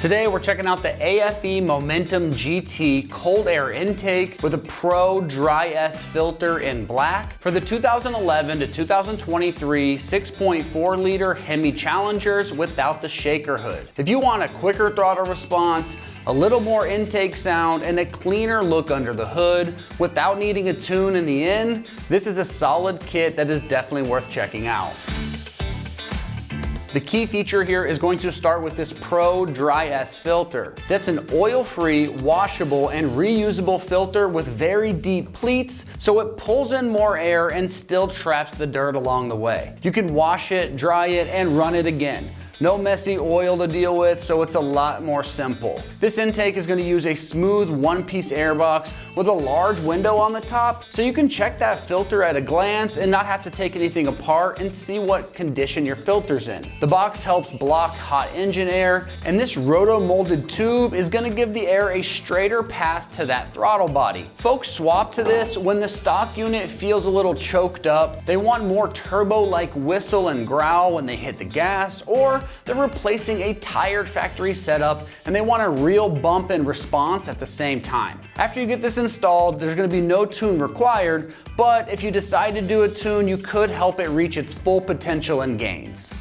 Today we're checking out the AFE Momentum GT cold air intake with a Pro Dry S filter in black for the 2011 to 2023 6.4 liter HEMI Challengers without the shaker hood. If you want a quicker throttle response, a little more intake sound, and a cleaner look under the hood without needing a tune in the end, this is a solid kit that is definitely worth checking out. The key feature here is going to start with this Pro Dry S filter. That's an oil-free, washable, and reusable filter with very deep pleats, so it pulls in more air and still traps the dirt along the way. You can wash it, dry it, and run it again. No messy oil to deal with, so it's a lot more simple. This intake is gonna use a smooth one-piece airbox with a large window on the top, so you can check that filter at a glance and not have to take anything apart and see what condition your filter's in. The box helps block hot engine air, and this roto-molded tube is gonna give the air a straighter path to that throttle body. Folks swap to this when the stock unit feels a little choked up, they want more turbo-like whistle and growl when they hit the gas, or they're replacing a tired factory setup and they want a real bump and response at the same time. After you get this installed, there's going to be no tune required, but if you decide to do a tune, you could help it reach its full potential and gains.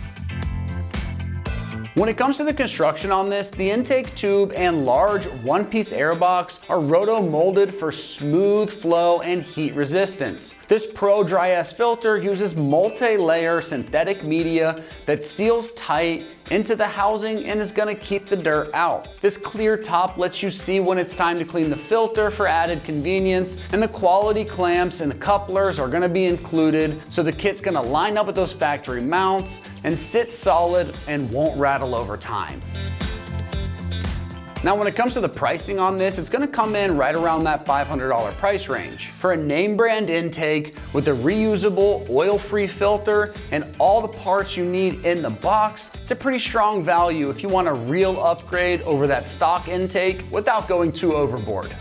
When it comes to the construction on this, the intake tube and large one-piece airbox are roto-molded for smooth flow and heat resistance. This Pro Dry S filter uses multi-layer synthetic media that seals tight into the housing and is gonna keep the dirt out. This clear top lets you see when it's time to clean the filter for added convenience, and the quality clamps and the couplers are gonna be included, so the kit's gonna line up with those factory mounts and sit solid and won't rattle over time. Now when it comes to the pricing on this, it's gonna come in right around that $500 price range. For a name brand intake with a reusable oil-free filter and all the parts you need in the box, it's a pretty strong value if you want a real upgrade over that stock intake without going too overboard.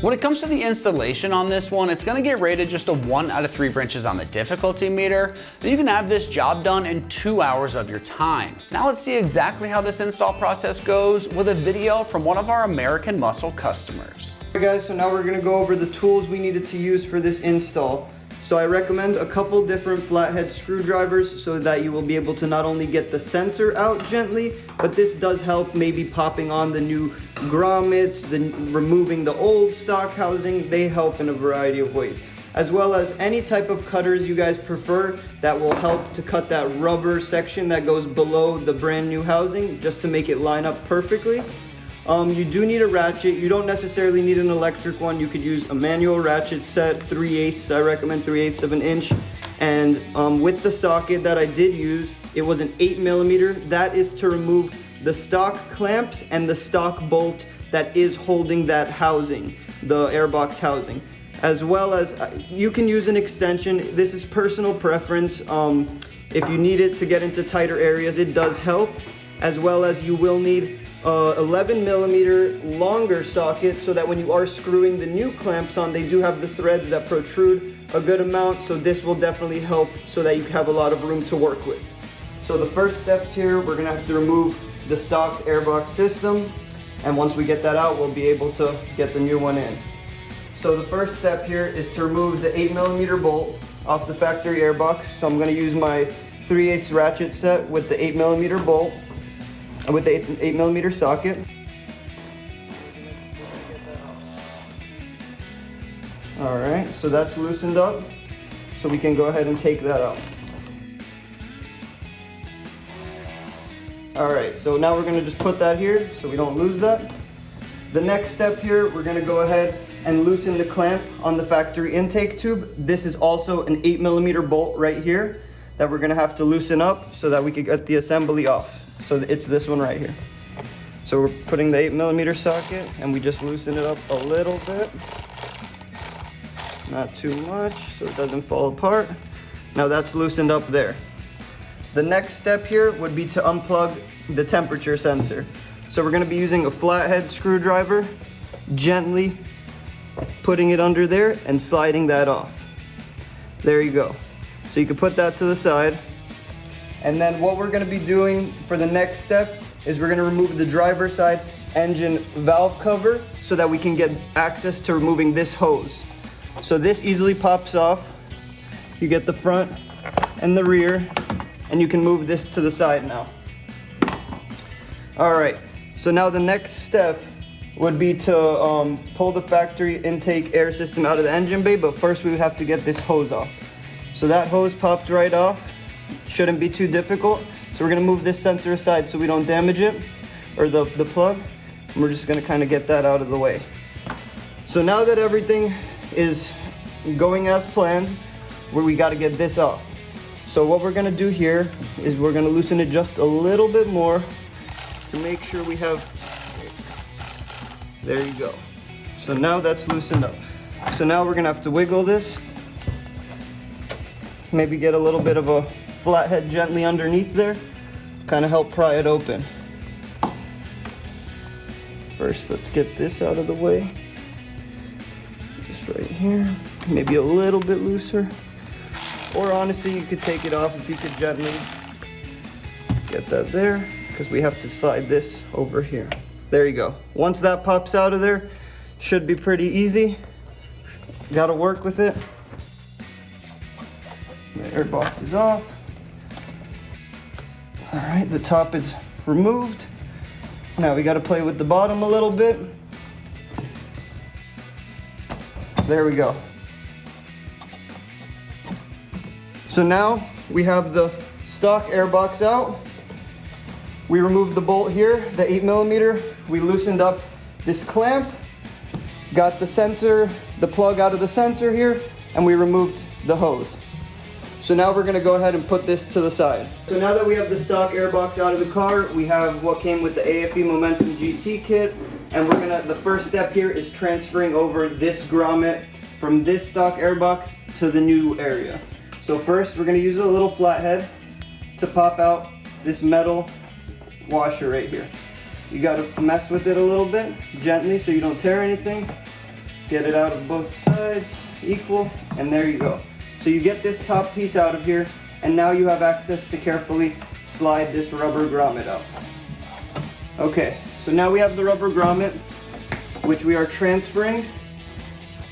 When it comes to the installation on this one, it's gonna get rated just a 1 out of 3 wrenches on the difficulty meter. You can have this job done in 2 hours of your time. Now let's see exactly how this install process goes with a video from one of our AmericanMuscle customers. Hey guys, so now we're gonna go over the tools we needed to use for this install. So I recommend a couple different flathead screwdrivers so that you will be able to not only get the sensor out gently, but this does help maybe popping on the new grommets, removing the old stock housing. They help in a variety of ways. As well as any type of cutters you guys prefer that will help to cut that rubber section that goes below the brand new housing just to make it line up perfectly. You do need a ratchet. You don't necessarily need an electric one. You could use a manual ratchet set, 3/8. I recommend 3/8 of an inch. And with the socket that I did use, it was an 8mm. That is to remove the stock clamps and the stock bolt that is holding that housing, the airbox housing. As well as you can use an extension. This is personal preference. If you need it to get into tighter areas, it does help. As well as you will need 11mm longer socket so that when you are screwing the new clamps on, they do have the threads that protrude a good amount, so this will definitely help so that you have a lot of room to work with. So the first steps here, we're gonna have to remove the stock airbox system, and once we get that out, we'll be able to get the new one in. So the first step here is to remove the 8mm bolt off the factory airbox. So I'm gonna use my 3/8 ratchet set with the 8mm bolt, with the 8mm socket. All right, so that's loosened up. So we can go ahead and take that out. All right, so now we're gonna just put that here so we don't lose that. The next step here, we're gonna go ahead and loosen the clamp on the factory intake tube. This is also an 8mm bolt right here that we're gonna have to loosen up so that we can get the assembly off. So it's this one right here. So we're putting the 8mm socket and we just loosen it up a little bit. Not too much so it doesn't fall apart. Now that's loosened up there. The next step here would be to unplug the temperature sensor. So we're gonna be using a flathead screwdriver, gently putting it under there and sliding that off. There you go. So you can put that to the side. And then what we're gonna be doing for the next step is we're gonna remove the driver side engine valve cover so that we can get access to removing this hose. So this easily pops off. You get the front and the rear, and you can move this to the side now. All right, so now the next step would be to pull the factory intake air system out of the engine bay, but first we would have to get this hose off. So that hose popped right off. Shouldn't be too difficult. So we're gonna move this sensor aside so we don't damage it, or the plug. And we're just gonna kind of get that out of the way. So now that everything is going as planned, we gotta get this off. So what we're gonna do here is we're gonna loosen it just a little bit more to make sure we have, there you go. So now that's loosened up. So now we're gonna have to wiggle this. Maybe get a little bit of a flathead gently underneath there, kind of help pry it open. First, let's get this out of the way. Just right here, maybe a little bit looser. Or honestly, you could take it off if you could gently get that there, because we have to slide this over here. There you go. Once that pops out of there, should be pretty easy. Gotta work with it. The air box is off. All right, the top is removed. Now we got to play with the bottom a little bit. There we go. So now we have the stock air box out. We removed the bolt here, the 8mm. We loosened up this clamp, got the sensor, the plug out of the sensor here, and we removed the hose. So now we're gonna go ahead and put this to the side. So now that we have the stock airbox out of the car, we have what came with the AFE Momentum GT kit, and the first step here is transferring over this grommet from this stock airbox to the new area. So first, we're gonna use a little flathead to pop out this metal washer right here. You gotta mess with it a little bit, gently, so you don't tear anything. Get it out of both sides, equal, and there you go. So you get this top piece out of here, and now you have access to carefully slide this rubber grommet out. Okay, so now we have the rubber grommet, which we are transferring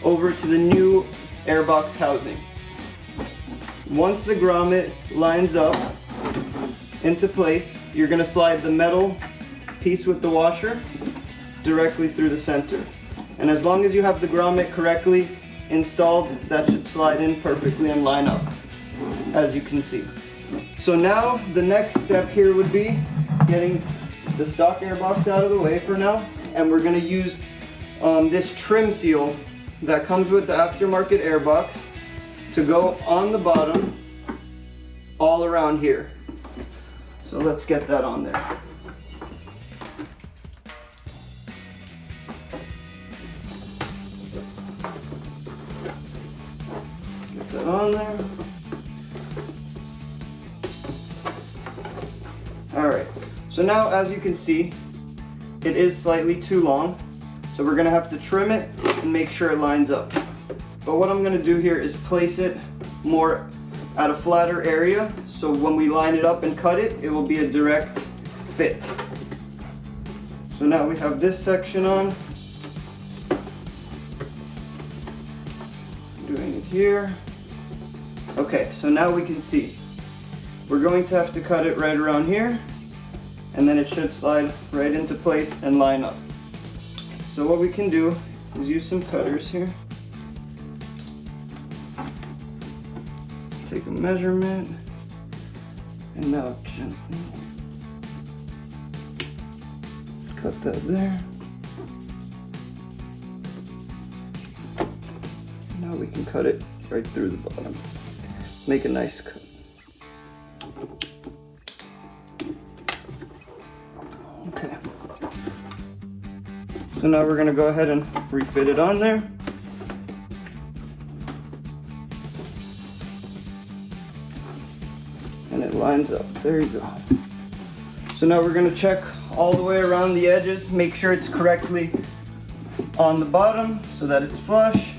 over to the new airbox housing. Once the grommet lines up into place, you're gonna slide the metal piece with the washer directly through the center. And as long as you have the grommet correctly installed, that should slide in perfectly and line up, as you can see. So now the next step here would be getting the stock airbox out of the way for now, and we're gonna use this trim seal that comes with the aftermarket airbox to go on the bottom all around here. So let's get that on there. Get that on there. Alright, so now as you can see, it is slightly too long, so we're gonna have to trim it and make sure it lines up. But what I'm gonna do here is place it more at a flatter area, so when we line it up and cut it, it will be a direct fit. So now we have this section on. Doing it here. Okay, so now we can see. We're going to have to cut it right around here, and then it should slide right into place and line up. So what we can do is use some cutters here. Take a measurement, and now gently cut that there. Now we can cut it right through the bottom. Make a nice cut. Okay. So now we're gonna go ahead and refit it on there. And it lines up. There you go. So now we're gonna check all the way around the edges, make sure it's correctly on the bottom so that it's flush.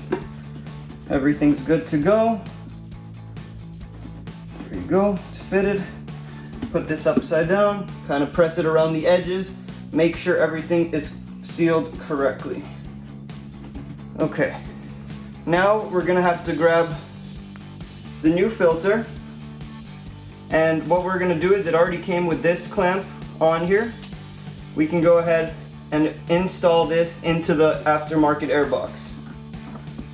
Everything's good to go. There you go, it's fitted. put this upside down, kind of press it around the edges, make sure everything is sealed correctly. Okay, now we're gonna have to grab the new filter, and what we're gonna do is, it already came with this clamp on here. We can go ahead and install this into the aftermarket air box.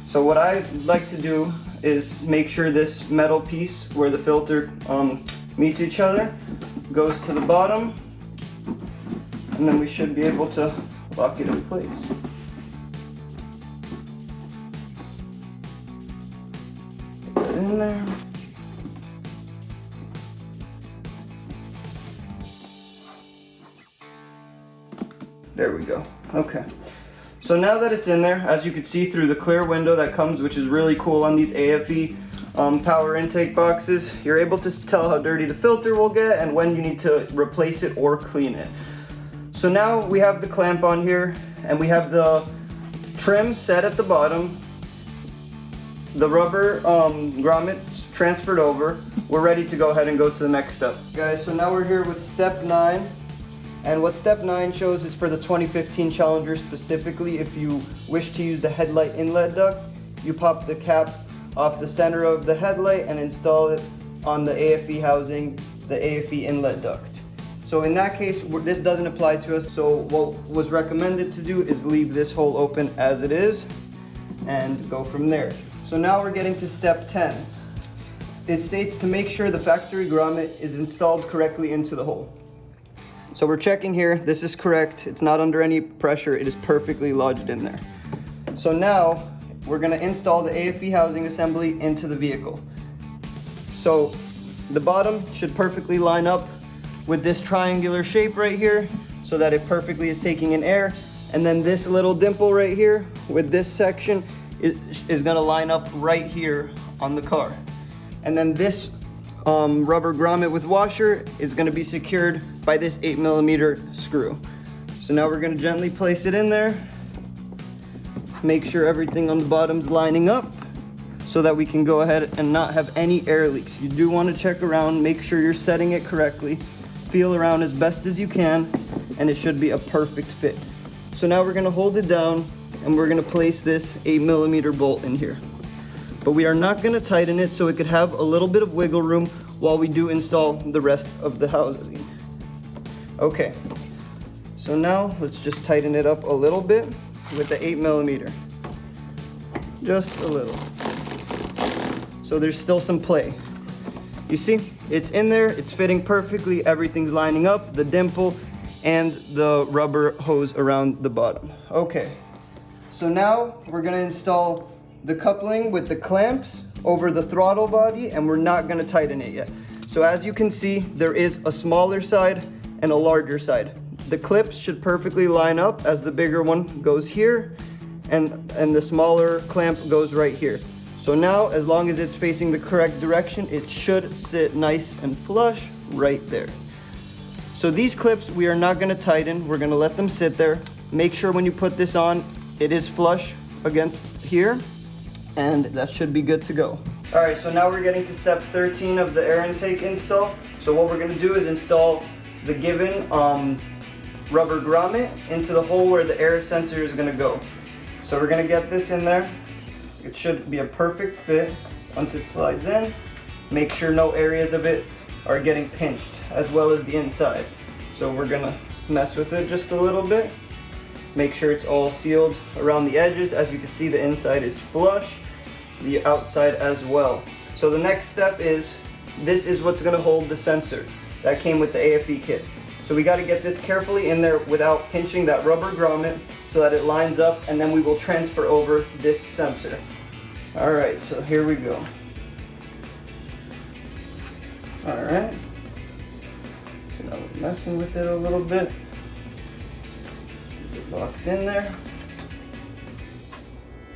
So what I like to do is make sure this metal piece where the filter meets each other goes to the bottom, and then we should be able to lock it in place. Put it in there. There we go. Okay. So now that it's in there, as you can see through the clear window that comes, which is really cool on these AFE power intake boxes, you're able to tell how dirty the filter will get and when you need to replace it or clean it. So now we have the clamp on here, and we have the trim set at the bottom, the rubber grommets transferred over. We're ready to go ahead and go to the next step. Guys, so now we're here with step 9. And what step 9 shows is for the 2015 Challenger specifically. If you wish to use the headlight inlet duct, you pop the cap off the center of the headlight and install it on the AFE housing, the AFE inlet duct. So in that case, this doesn't apply to us. So what was recommended to do is leave this hole open as it is and go from there. So now we're getting to step 10. It states to make sure the factory grommet is installed correctly into the hole. So we're checking here, this is correct, it's not under any pressure, it is perfectly lodged in there. So now, we're gonna install the AFE housing assembly into the vehicle. So, the bottom should perfectly line up with this triangular shape right here, so that it perfectly is taking in air, and then this little dimple right here, with this section, is gonna line up right here on the car. And then this rubber grommet with washer is going to be secured by this 8mm screw. So now we're going to gently place it in there, make sure everything on the bottom's lining up so that we can go ahead and not have any air leaks. You do want to check around, make sure you're setting it correctly, feel around as best as you can, and it should be a perfect fit. So now we're going to hold it down and we're going to place this 8mm bolt in here. But we are not going to tighten it, so it could have a little bit of wiggle room while we do install the rest of the housing. Okay, so now let's just tighten it up a little bit with the 8mm. Just a little. So there's still some play. You see, it's in there, it's fitting perfectly, everything's lining up, the dimple and the rubber hose around the bottom. Okay, so now we're going to install the coupling with the clamps over the throttle body, and we're not going to tighten it yet. So as you can see, there is a smaller side and a larger side. The clips should perfectly line up as the bigger one goes here and the smaller clamp goes right here. So now, as long as it's facing the correct direction, it should sit nice and flush right there. So these clips we are not going to tighten, we're going to let them sit there. Make sure when you put this on, it is flush against here, and that should be good to go. All right, so now we're getting to step 13 of the air intake install. So what we're gonna do is install the given rubber grommet into the hole where the air sensor is gonna go. So we're gonna get this in there. It should be a perfect fit once it slides in. Make sure no areas of it are getting pinched, as well as the inside. So we're gonna mess with it just a little bit. Make sure it's all sealed around the edges. As you can see, the inside is flush, the outside as well. So the next step is, this is what's gonna hold the sensor that came with the AFE kit. So we gotta get this carefully in there without pinching that rubber grommet so that it lines up, and then we will transfer over this sensor. All right, so here we go. All right, so now we're messing with it a little bit. Get locked in there.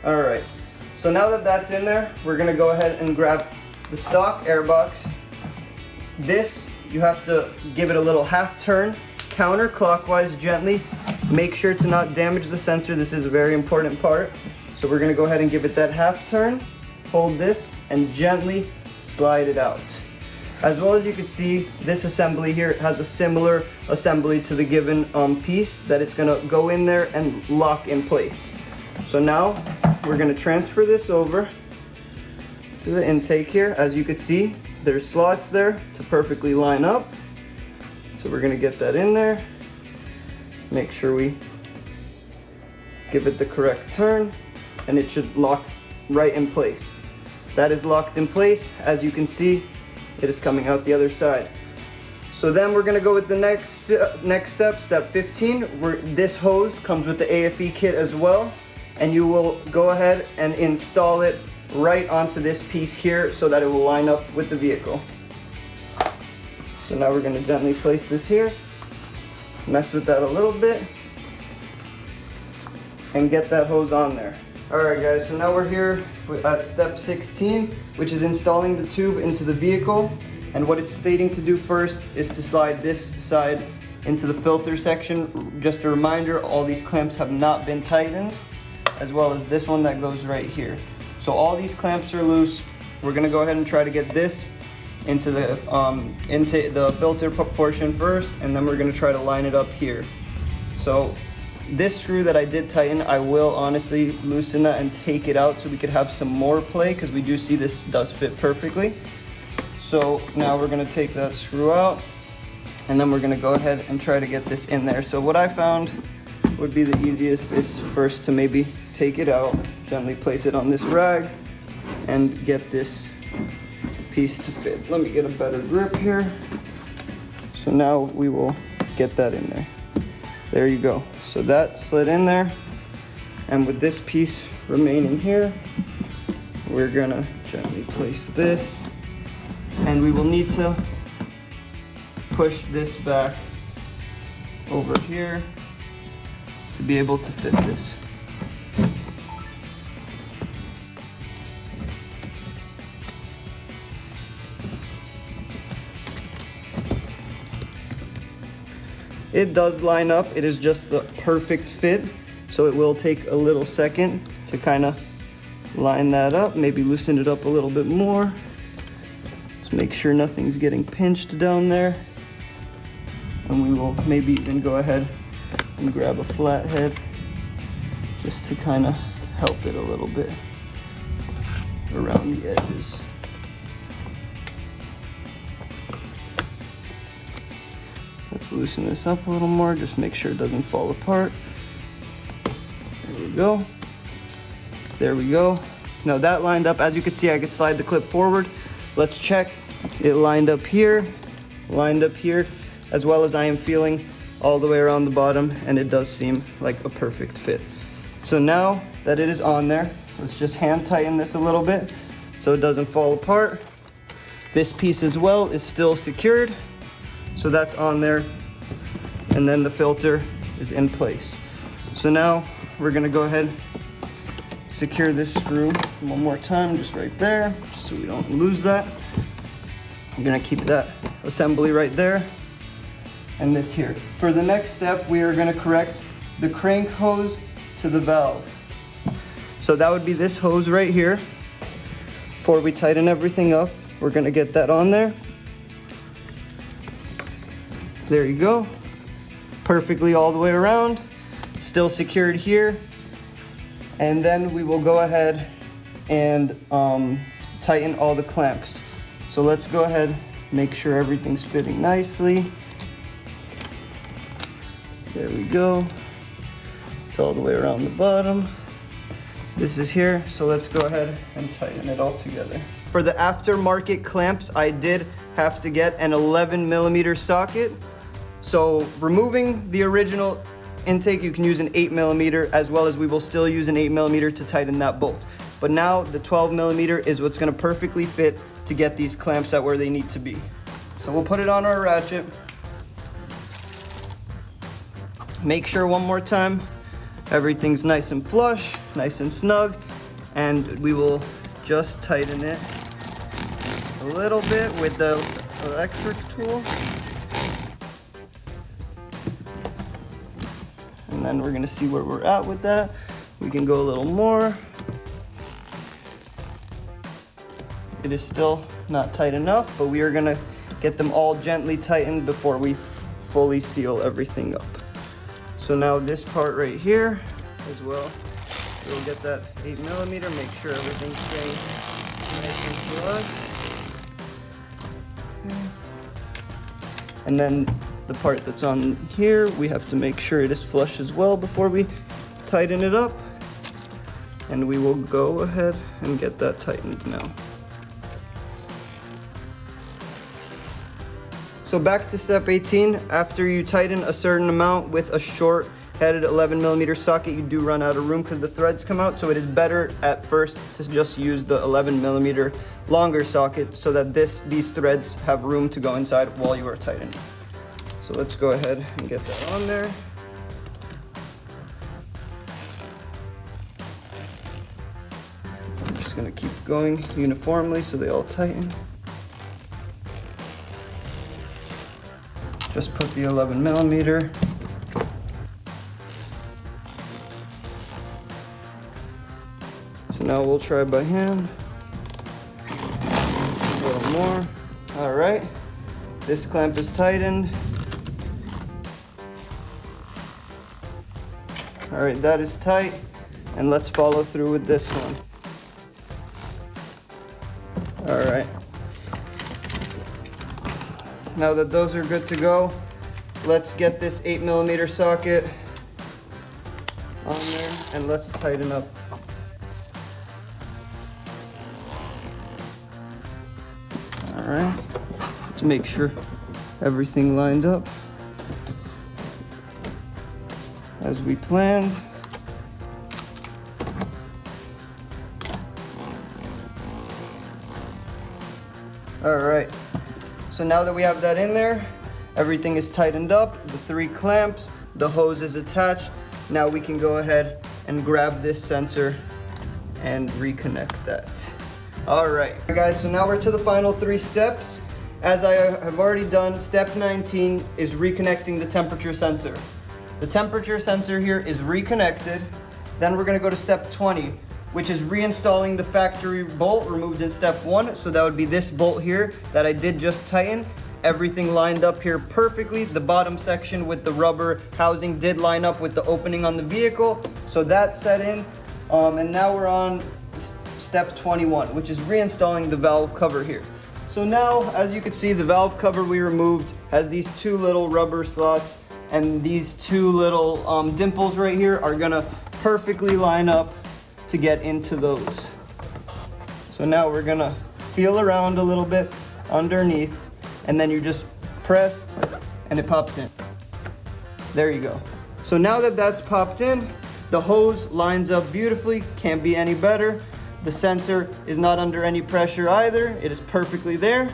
All right, so now that that's in there, we're gonna go ahead and grab the stock airbox. This, you have to give it a little half turn, counterclockwise gently. Make sure to not damage the sensor. This is a very important part. So we're gonna go ahead and give it that half turn, hold this, and gently slide it out. As well as you can see, this assembly here has a similar assembly to the given piece that it's gonna go in there and lock in place. So now we're gonna transfer this over to the intake here. As you can see, there's slots there to perfectly line up. So we're gonna get that in there. Make sure we give it the correct turn, and it should lock right in place. That is locked in place. As you can see, it is coming out the other side. So then we're gonna go with the next step, step 15. This hose comes with the AFE kit as well, and you will go ahead and install it right onto this piece here so that it will line up with the vehicle. So now we're gonna gently place this here, mess with that a little bit, and get that hose on there. Alright guys, so now we're here at step 16, which is installing the tube into the vehicle. And what it's stating to do first is to slide this side into the filter section. Just a reminder, all these clamps have not been tightened, as well as this one that goes right here. So all these clamps are loose. We're gonna go ahead and try to get this into the filter portion first, and then we're gonna try to line it up here. So this screw that I did tighten, I will honestly loosen that and take it out so we could have some more play, because we do see this does fit perfectly. So now we're gonna take that screw out, and then we're gonna go ahead and try to get this in there. So what I found would be the easiest is first to maybe take it out, gently place it on this rag, and get this piece to fit. Let me get a better grip here. So now we will get that in there. There you go. So that slid in there, and with this piece remaining here, we're gonna gently place this, and we will need to push this back over here to be able to fit this. It does line up. It is just the perfect fit, so it will take a little second to kind of line that up, maybe loosen it up a little bit more. Let's make sure nothing's getting pinched down there, and we will maybe even go ahead and grab a flathead just to kind of help it a little bit around the edges. Let's loosen this up a little more, just make sure it doesn't fall apart. There we go. There we go. Now that lined up. As you can see, I could slide the clip forward. Let's check. It lined up here, as well as I am feeling all the way around the bottom, and it does seem like a perfect fit. So now that it is on there, let's just hand tighten this a little bit so it doesn't fall apart. This piece as well is still secured. So that's on there, and then the filter is in place. So now we're gonna go ahead, secure this screw one more time, just right there, just so we don't lose that. I'm gonna keep that assembly right there, and this here. For the next step, we are gonna correct the crank hose to the valve. So that would be this hose right here. Before we tighten everything up, we're gonna get that on there. There you go. Perfectly all the way around. Still secured here. And then we will go ahead and tighten all the clamps. So let's go ahead, make sure everything's fitting nicely. There we go. It's all the way around the bottom. This is here, so let's go ahead and tighten it all together. For the aftermarket clamps, I did have to get an 11mm socket. So removing the original intake, you can use an 8mm, as well as we will still use an 8mm to tighten that bolt. But now the 12mm is what's gonna perfectly fit to get these clamps at where they need to be. So we'll put it on our ratchet. Make sure one more time, everything's nice and flush, nice and snug, and we will just tighten it a little bit with the electric tool. And then we're gonna see where we're at with that. We can go a little more. it is still not tight enough, but we are gonna get them all gently tightened before we fully seal everything up. So now this part right here as well, we'll get that 8mm, make sure everything's staying nice and flush. And then the part that's on here, we have to make sure it is flush as well before we tighten it up. And we will go ahead and get that tightened now. So back to step 18, after you tighten a certain amount with a short headed 11mm socket, you do run out of room because the threads come out. So it is better at first to just use the 11mm longer socket so that these threads have room to go inside while you are tightening. So let's go ahead and get that on there. I'm just gonna keep going uniformly so they all tighten. Just put the 11mm. So now we'll try by hand. A little more. All right, this clamp is tightened. All right, that is tight. And let's follow through with this one. All right. Now that those are good to go, let's get this 8mm socket on there and let's tighten up. All right, let's make sure everything lined up as we planned. All right. So now that we have that in there, everything is tightened up, the 3 clamps, the hose is attached. Now we can go ahead and grab this sensor and reconnect that. All right, guys, so now we're to the final 3 steps. As I have already done, step 19 is reconnecting the temperature sensor. The temperature sensor here is reconnected. Then we're gonna go to step 20, which is reinstalling the factory bolt removed in step 1. So that would be this bolt here that I did just tighten. Everything lined up here perfectly. The bottom section with the rubber housing did line up with the opening on the vehicle. So that's set in. And now we're on step 21, which is reinstalling the valve cover here. So now, as you can see, the valve cover we removed has these 2 little rubber slots, and these 2 little dimples right here are gonna perfectly line up to get into those. So now we're gonna feel around a little bit underneath, and then you just press and it pops in. There you go. So now that that's popped in, the hose lines up beautifully, can't be any better. The sensor is not under any pressure either. It is perfectly there,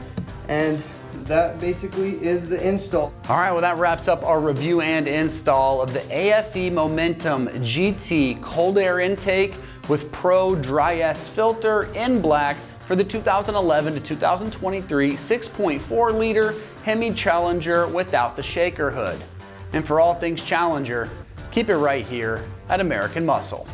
and that basically is the install. All right, well, that wraps up our review and install of the AFE Momentum GT cold air intake with Pro Dry S filter in black for the 2011 to 2023 6.4 liter HEMI Challenger without the shaker hood. And for all things Challenger, keep it right here at American Muscle.